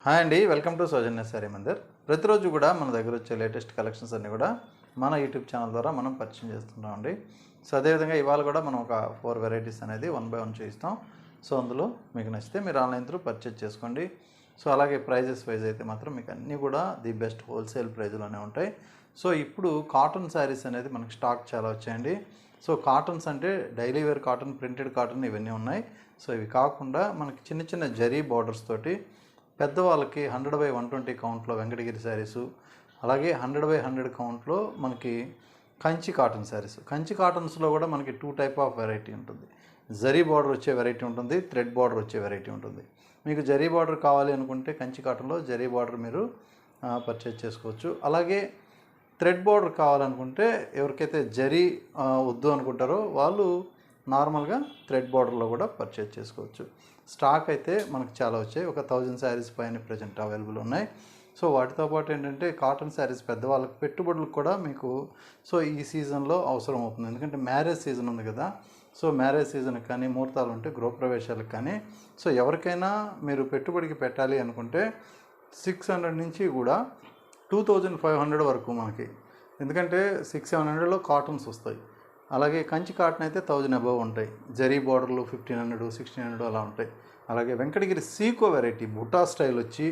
Hi అండి, welcome to Soujanya sorry Mandir. ప్రతిరోజు కూడా మన దగ్గర వచ్చే లేటెస్ట్ కలెక్షన్స్ అన్నీ కూడా మన యూట్యూబ్ ఛానల్ ద్వారా మనం పరిచయం చేస్తున్నామండి. సో అదేవిధంగా ఇవాళ కూడా మనం ఒక 4 వెరైటీస్ అనేది 1 by 1 చూపిస్తాం. సో అందులో మీకు నచ్చితే మీరు ఆన్లైన్ త్రూ పర్చేజ్ చేసుకోండి. సో అలాగే ప్రైజెస్ వైజ్ అయితే మాత్రం మీకు అన్నీ కూడా ది బెస్ట్ హోల్సేల్ ప్రైజ్లోనే ఉంటాయి. సో ఇప్పుడు కాటన్ శారీస్ అనేది మనకి స్టాక్ చాలా వచ్చాయండి. సో కాటన్స్ అంటే daily wear cotton, printed cotton ఇవన్నీ ఉన్నాయి. సో ఇవి కాకుండా మనకి చిన్న చిన్న జరీ బార్డర్స్ తోటి పెద్దవాళ్ళకి 100 by 120 కౌంట్లో వెంకటగిరి శారీసు, అలాగే 100 by 100 కౌంట్లో మనకి కంచి కాటన్ శారీస్. కంచి కాటన్స్లో కూడా మనకి 2 టైప్ ఆఫ్ వెరైటీ ఉంటుంది. జరీ బార్డర్ వచ్చే వెరైటీ ఉంటుంది, థ్రెడ్ బార్డర్ వచ్చే వెరైటీ ఉంటుంది. మీకు జరీ బార్డర్ కావాలి అనుకుంటే కంచి కాటన్లో జరీ బార్డర్ మీరు పర్చేజ్ చేసుకోవచ్చు. అలాగే థ్రెడ్ బార్డర్ కావాలనుకుంటే ఎవరికైతే జరీ వద్దు అనుకుంటారో వాళ్ళు నార్మల్గా థ్రెడ్ బార్డర్లో కూడా పర్చేజ్ చేసుకోవచ్చు. స్టాక్ అయితే మనకు చాలా వచ్చాయి. ఒక 1000 శారీస్ పైన ప్రజెంట్ అవైలబుల్ ఉన్నాయి. సో వాటితో పాటు ఏంటంటే కాటన్ శారీస్ పెద్దవాళ్ళకి పెట్టుబడులకు కూడా మీకు సో ఈ సీజన్లో అవసరం అవుతుంది. ఎందుకంటే మ్యారేజ్ సీజన్ ఉంది కదా. సో మ్యారేజ్ సీజన్కి కానీ, ముహూర్తాలు ఉంటే గృహప్రవేశాలకు కానీ, సో ఎవరికైనా మీరు పెట్టుబడికి పెట్టాలి అనుకుంటే 600 నుంచి కూడా 2500 వరకు మనకి, ఎందుకంటే 600-700లో కాటన్స్ వస్తాయి. అలాగే కంచి కాటన్ అయితే 1000 అబవ్ ఉంటాయి. జరీ బార్డర్లు 1500, 1600 అలా ఉంటాయి. అలాగే వెంకటగిరి సీకో వెరైటీ బుటా స్టైల్ వచ్చి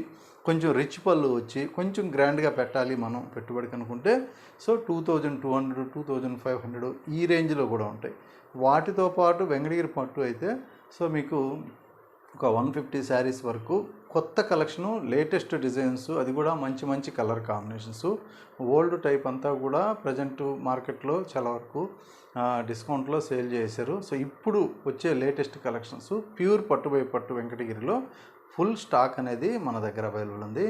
కొంచెం రిచ్ పళ్ళు వచ్చి కొంచెం గ్రాండ్గా పెట్టాలి మనం పెట్టుబడికి అనుకుంటే సో 2200, 2500 ఈ రేంజ్లో కూడా ఉంటాయి. వాటితో పాటు వెంకటగిరి పట్టు అయితే సో మీకు ఒక 150 శారీస్ వరకు కొత్త కలెక్షను, లేటెస్ట్ డిజైన్స్, అది కూడా మంచి మంచి కలర్ కాంబినేషన్స్. ఓల్డ్ టైప్ అంతా కూడా ప్రజెంట్ మార్కెట్లో చాలా వరకు డిస్కౌంట్లో సేల్ చేశారు. సో ఇప్పుడు వచ్చే లేటెస్ట్ కలెక్షన్స్ ప్యూర్ పట్టు బై పట్టు వెంకటగిరిలో ఫుల్ స్టాక్ అనేది మన దగ్గర అవైలబుల్ ఉంది.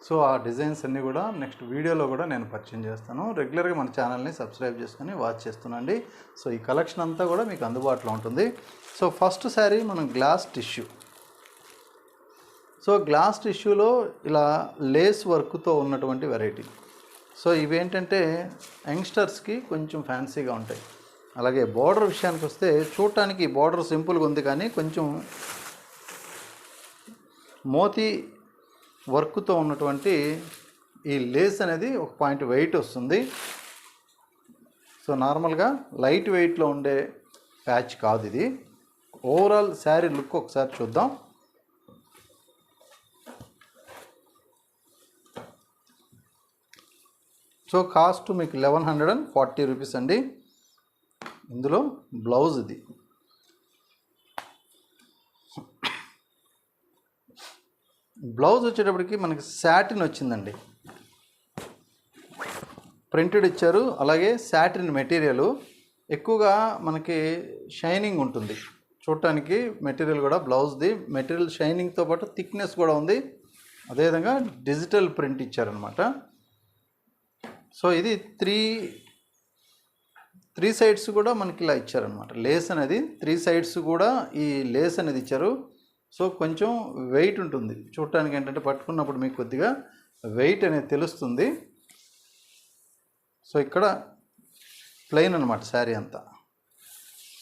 సో ఆ డిజైన్స్ అన్నీ కూడా నెక్స్ట్ వీడియోలో కూడా నేను పరిచయం చేస్తాను. రెగ్యులర్గా మన ఛానల్ని సబ్స్క్రైబ్ చేసుకొని వాచ్ చేస్తున్నాండి. సో ఈ కలెక్షన్ అంతా కూడా మీకు అందుబాటులో ఉంటుంది. సో ఫస్ట్ శారీ మనం గ్లాస్ టిష్యూ. సో గ్లాస్ టిష్యూలో ఇలా లేస్ వర్క్తో ఉన్నటువంటి వెరైటీ. సో ఇవేంటంటే యంగ్స్టర్స్కి కొంచెం ఫ్యాన్సీగా ఉంటాయి. అలాగే బార్డర్ విషయానికి వస్తే చూడటానికి బార్డర్ సింపుల్గా ఉంది, కానీ కొంచెం మోతీ వర్క్తో ఉన్నటువంటి ఈ లేస్ అనేది ఒక పాయింట్ వెయిట్ వస్తుంది. సో నార్మల్గా లైట్ వెయిట్లో ఉండే ప్యాచ్ కాదు ఇది. ఓవరాల్ శారీ లుక్ ఒకసారి చూద్దాం. సో కాస్ట్ మీకు 1140 రూపీస్ అండి. ఇందులో బ్లౌజ్ ఇది. బ్లౌజ్ వచ్చేటప్పటికి మనకి శాటిన్ వచ్చిందండి, ప్రింటెడ్ ఇచ్చారు. అలాగే శాటిన్ మెటీరియల్ ఎక్కువగా మనకి షైనింగ్ ఉంటుంది చూడటానికి. మెటీరియల్ కూడా బ్లౌజ్ది మెటీరియల్ షైనింగ్తో పాటు థిక్నెస్ కూడా ఉంది. అదేవిధంగా డిజిటల్ ప్రింట్ ఇచ్చారనమాట. సో ఇది త్రీ సైడ్స్ కూడా మనకి ఇలా ఇచ్చారనమాట. లేస్ అనేది 3 సైడ్స్ కూడా ఈ లేస్ అనేది ఇచ్చారు. సో కొంచెం వెయిట్ ఉంటుంది చూడటానికి. ఏంటంటే పట్టుకున్నప్పుడు మీకు కొద్దిగా వెయిట్ అనేది తెలుస్తుంది. సో ఇక్కడ ప్లెయిన్ అనమాట శారీ అంతా.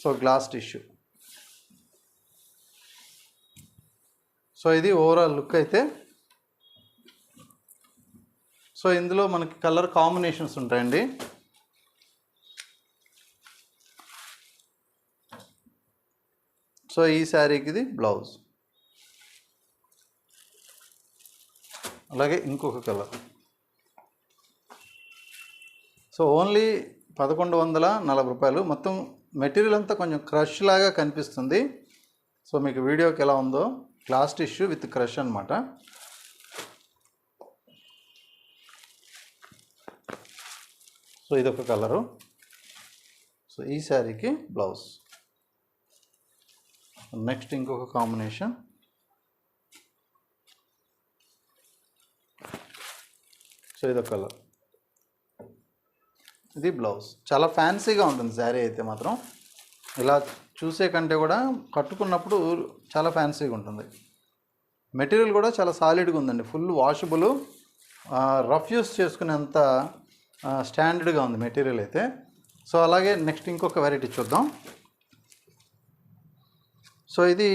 So glass tissue. సో ఇది ఓవరాల్ లుక్ అయితే. సో ఇందులో మనకి కలర్ కాంబినేషన్స్ ఉంటాయండి. సో ఈ శారీకి ఇది బ్లౌజ్. అలాగే ఇంకొక కలర్. సో ఓన్లీ 1140 రూపాయలు. మొత్తం మెటీరియల్ అంతా కొంచెం క్రష్ లాగా కనిపిస్తుంది. సో మీకు వీడియోకి ఎలా ఉందో గ్లాస్ టిష్యూ విత్ క్రష్ అనమాట. సో ఇదొక కలరు. సో ఈ శారీకి బ్లౌజ్. నెక్స్ట్ ఇంకొక కాంబినేషన్. సో ఇదొక కలర్, ఇది బ్లౌజ్. చాలా ఫ్యాన్సీగా ఉంటుంది శారీ అయితే మాత్రం. ఇలా చూసే కంటే కూడా కట్టుకున్నప్పుడు చాలా ఫ్యాన్సీగా ఉంటుంది. మెటీరియల్ కూడా చాలా సాలిడ్గా ఉందండి. ఫుల్ వాషబుల్, రఫ్ యూస్ చేసుకునేంత స్టాండర్డ్గా ఉంది మెటీరియల్ అయితే. సో అలాగే నెక్స్ట్ ఇంకొక వెరైటీ చూద్దాం. సో ఇది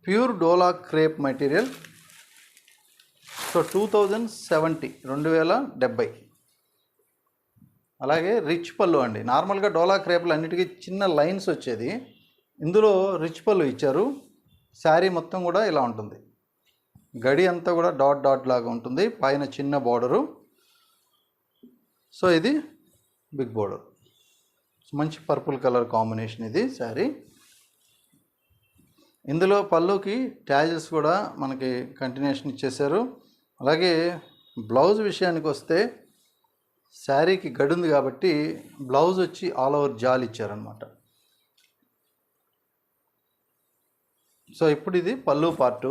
ప్యూర్ డోలా క్రేప్ మెటీరియల్. సో 2070, 2070. అలాగే రిచ్ పళ్ళు అండి. నార్మల్గా డోలా క్రేపులు అన్నిటికీ చిన్న లైన్స్ వచ్చేది, ఇందులో రిచ్ పళ్ళు ఇచ్చారు. శారీ మొత్తం కూడా ఇలా ఉంటుంది, గడి అంతా కూడా డాట్ డాట్ లాగా ఉంటుంది, పైన చిన్న బార్డరు. సో ఇది బిగ్ బార్డర్, మంచి పర్పుల్ కలర్ కాంబినేషన్ ఇది శారీ. ఇందులో పళ్ళుకి ట్యాజెస్ కూడా మనకి కంటిన్యూషన్ ఇచ్చేశారు. అలాగే బ్లౌజ్ విషయానికి వస్తే శారీకి గడి ఉంది కాబట్టి బ్లౌజ్ వచ్చి ఆల్ ఓవర్ జాల్ ఇచ్చారనమాట. సో ఇప్పుడు ఇది పళ్ళు పార్టు,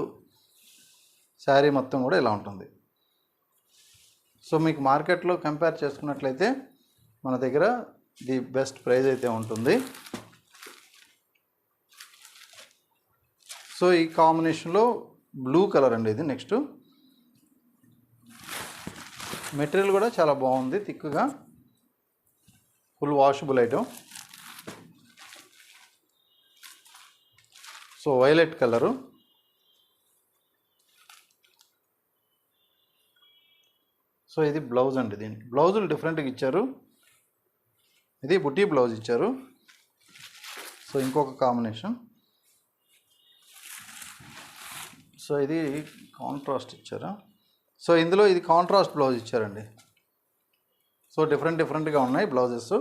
శారీ మొత్తం కూడా ఇలా ఉంటుంది. సో మీకు మార్కెట్లో కంపేర్ చేసుకున్నట్లయితే మన దగ్గర ది బెస్ట్ ప్రైస్ అయితే ఉంటుంది. సో ఈ కాంబినేషన్లో బ్లూ కలర్ అండి ఇది. నెక్స్ట్ మెటీరియల్ కూడా చాలా బాగుంది, థిక్గా, full washable item. So violet colour. So ఇది బ్లౌజ్ అండి. దీనికి బ్లౌజులు డిఫరెంట్గా ఇచ్చారు, ఇది బుటీ బ్లౌజ్ ఇచ్చారు. సో ఇంకొక కాంబినేషన్. సో ఇది కాంట్రాస్ట్ ఇచ్చారా. సో ఇందులో ఇది కాంట్రాస్ట్ బ్లౌజ్ ఇచ్చారండి. సో డిఫరెంట్గా ఉన్నాయి బ్లౌజెస్.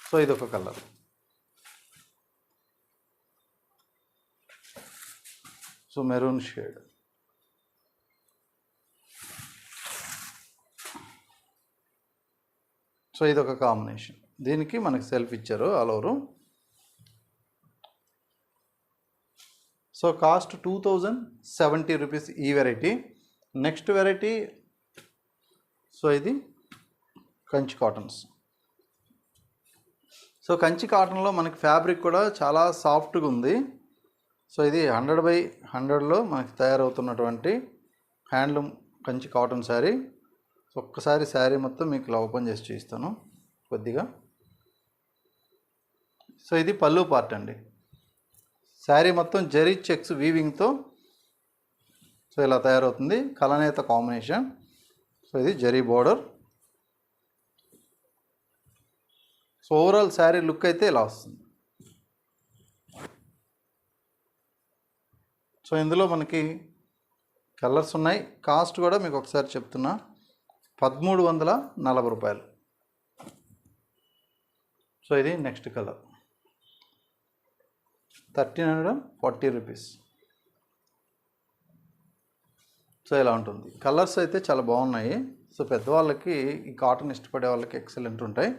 సో ఇది ఒక colour. So maroon shade. So ఇది ఒక కాంబినేషన్. దీనికి మనకి సెల్ఫ్ ఇచ్చారు all over. So cost 2070 rupees ఈ వెరైటీ. నెక్స్ట్ వెరైటీ, సో ఇది కంచి కాటన్స్. సో కంచి కాటన్లో మనకి ఫ్యాబ్రిక్ కూడా చాలా సాఫ్ట్గా ఉంది. సో ఇది 100/100లో మనకి తయారవుతున్నటువంటి handloom Kanchi cotton saree. So ఒక్కసారి శారీ మొత్తం మీకు ఇలా ఓపెన్ చేసి చూపిస్తాను కొద్దిగా. సో ఇది పళ్ళు పార్ట్ అండి. శారీ మొత్తం జరీ చెక్స్ వీవింగ్తో సో ఇలా తయారవుతుంది, కలనేత కాంబినేషన్. సో ఇది zari border. So overall sari look అయితే ఇలా వస్తుంది. సో ఇందులో మనకి కలర్స్ ఉన్నాయి. కాస్ట్ కూడా మీకు ఒకసారి చెప్తున్నా, 1340 రూపాయలు. సో ఇది నెక్స్ట్ కలర్, 1340 రూపీస్. సో ఇలా ఉంటుంది. కలర్స్ అయితే చాలా బాగున్నాయి. సో పెద్దవాళ్ళకి, ఈ కాటన్ ఇష్టపడే వాళ్ళకి ఎక్సలెంట్ ఉంటాయి.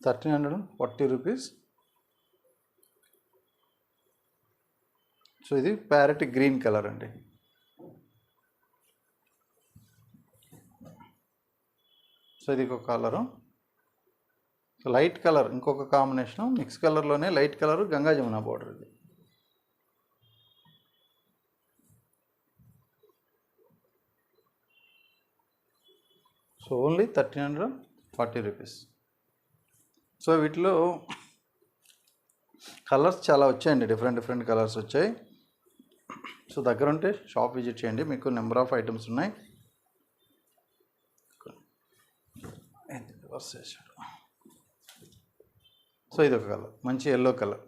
₹1340. సో ఇది ప్యారెట్ గ్రీన్ కలర్ అండి. సో ఇది ఒక కలరు. సో లైట్ కలర్ ఇంకొక కాంబినేషను, మిక్స్ కలర్లోనే light colour, Ganga Jamuna border ఇది. So only 1340 rupees. సో వీటిలో కలర్స్ చాలా వచ్చాయండి, డిఫరెంట్ కలర్స్ వచ్చాయి. సో దగ్గర ఉంటే షాప్ విజిట్ చేయండి, మీకు నెంబర్ ఆఫ్ ఐటమ్స్ ఉన్నాయి. సో ఇది ఒక కలర్, మంచి yellow colour.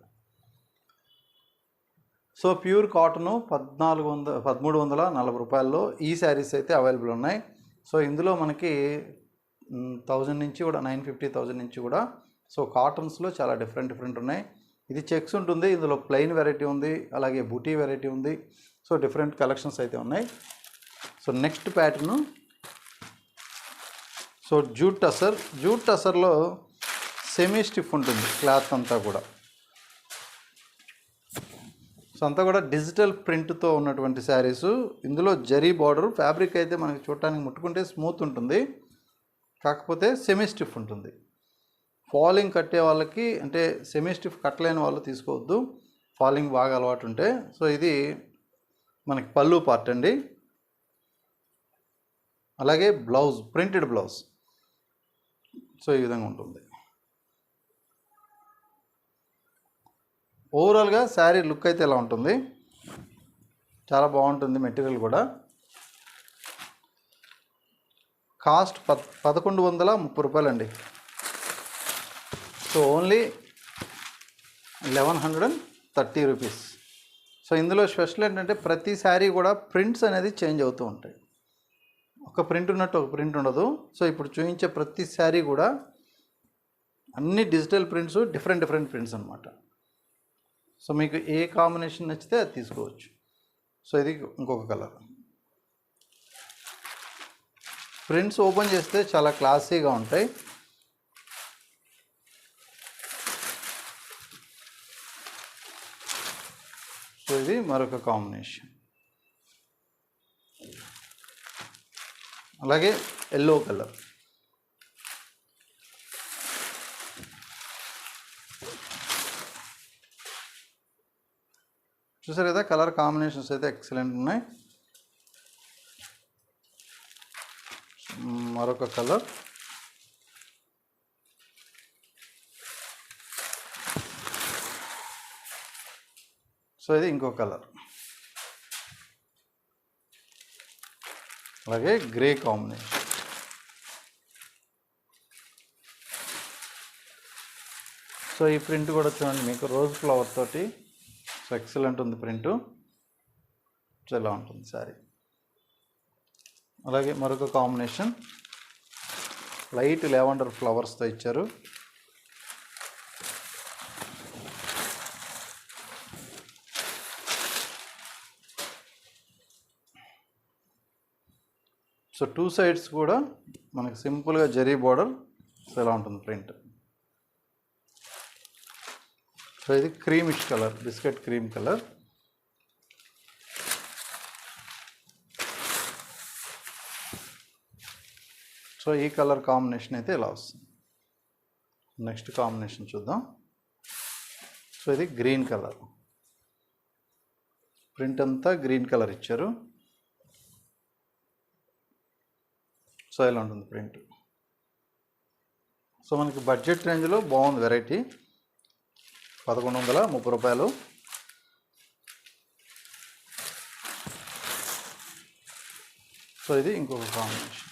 So pure cotton 1340 రూపాయల్లో ఈ శారీస్ అయితే అవైలబుల్ ఉన్నాయి. సో ఇందులో మనకి 1000 నుంచి కూడా 950,000 నుంచి కూడా సో కాటన్స్లో చాలా డిఫరెంట్ ఉన్నాయి. ఇది చెక్స్ ఉంటుంది, ఇందులో ప్లెయిన్ వెరైటీ ఉంది, అలాగే బూటీ వెరైటీ ఉంది. సో డిఫరెంట్ కలెక్షన్స్ అయితే ఉన్నాయి. So next pattern, so jute టసర్లో సెమీ స్టిఫ్ ఉంటుంది క్లాత్ అంతా కూడా. సో అంతా కూడా డిజిటల్ ప్రింట్తో ఉన్నటువంటి శారీసు. ఇందులో జరీ బార్డర్. ఫ్యాబ్రిక్ అయితే మనకి చూడటానికి ముట్టుకుంటే స్మూత్ ఉంటుంది, కాకపోతే సెమీ స్టిఫ్ ఉంటుంది. ఫాలింగ్ కట్టే వాళ్ళకి, అంటే సెమీ స్టిఫ్ కట్టలేని వాళ్ళు తీసుకోవద్దు, ఫాలింగ్ బాగా అలవాటు ఉంటే. సో ఇది మనకి పళ్ళు పార్ట్ అండి. అలాగే బ్లౌజ్, ప్రింటెడ్ బ్లౌజ్. సో ఈ విధంగా ఉంటుంది. ఓవరాల్గా శారీ లుక్ అయితే ఇలా ఉంటుంది, చాలా బాగుంటుంది. మెటీరియల్ కూడా కాస్ట్ 1130 రూపాయలండి. So only 1130 rupees. సో ఇందులో స్పెషల్ ఏంటంటే ప్రతి శారీ కూడా ప్రింట్స్ అనేది చేంజ్ అవుతూ ఉంటాయి. ఒక ప్రింట్ ఉన్నట్టు ఒక ప్రింట్ ఉండదు. సో ఇప్పుడు చూపించే ప్రతి శారీ కూడా అన్ని డిజిటల్ ప్రింట్స్, డిఫరెంట్ ప్రింట్స్ అనమాట. సో మీకు ఏ కాంబినేషన్ నచ్చితే అది తీసుకోవచ్చు. సో ఇది ఇంకొక కలర్. ప్రింట్స్ ఓపెన్ చేస్తే చాలా క్లాసీగా ఉంటాయి. సో ఇది మరొక కాంబినేషన్. అలాగే ఎల్లో కలర్. చూసారు కదా, కలర్ కాంబినేషన్స్ అయితే ఎక్సలెంట్ ఉన్నాయి. మరొక కలర్. సో ఇది ఇంకో కలర్. అలాగే గ్రే కాంబినేషన్. సో ఈ ప్రింట్ కూడా చూడండి, మీకు రోజ్ ఫ్లవర్ తోటి. సో ఎక్సలెంట్ ఉంది ప్రింటు, చాలా ఉంటుంది శారీ. అలాగే మరొక కాంబినేషన్ లైట్ లెవెండర్ ఫ్లవర్స్తో ఇచ్చారు. సో టూ సైడ్స్ కూడా మనకి సింపుల్గా జరీ బోర్డర్. సో ఇలా ఉంటుంది ప్రింట్. సో ఇది creamish colour, biscuit cream colour. So ఈ కలర్ కాంబినేషన్ అయితే ఇలా వస్తుంది. నెక్స్ట్ కాంబినేషన్ చూద్దాం. సో ఇది గ్రీన్ కలర్. ప్రింట్ అంతా గ్రీన్ కలర్ ఇచ్చారు. సో ఇలా ఉంటుంది ప్రింట్. సో మనకి బడ్జెట్ రేంజ్లో బాగుంది వెరైటీ, 1130 రూపాయలు. సో ఇది ఇంకొక కాంబినేషన్.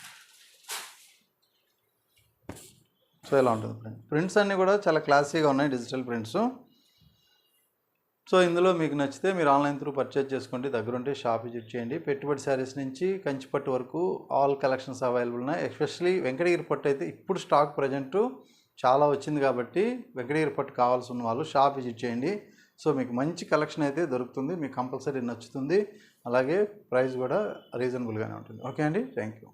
సో ఇలా ఉంటుంది ప్రింట్. ప్రింట్స్ అన్నీ కూడా చాలా క్లాసీగా ఉన్నాయి, డిజిటల్ ప్రింట్స్. సో ఇందులో మీకు నచ్చితే మీరు ఆన్లైన్ త్రూ పర్చేజ్ చేసుకోండి, దగ్గరుంటే షాప్ విజిట్ చేయండి. పెట్టుబడి శారీస్ నుంచి కంచిపట్టు వరకు ఆల్ కలెక్షన్స్ అవైలబుల్ ఉన్నాయి. ఎస్పెషల్లీ వెంకటగిరి పట్టు అయితే ఇప్పుడు స్టాక్ ప్రజెంటు చాలా వచ్చింది కాబట్టి వెంకటగిరి పట్టు కావాల్సిన వాళ్ళు షాప్ విజిట్ చేయండి. సో మీకు మంచి కలెక్షన్ అయితే దొరుకుతుంది, మీకు కంపల్సరీ నచ్చుతుంది. అలాగే ప్రైస్ కూడా రీజనబుల్గానే ఉంటుంది. ఓకే అండి, థ్యాంక్ యూ.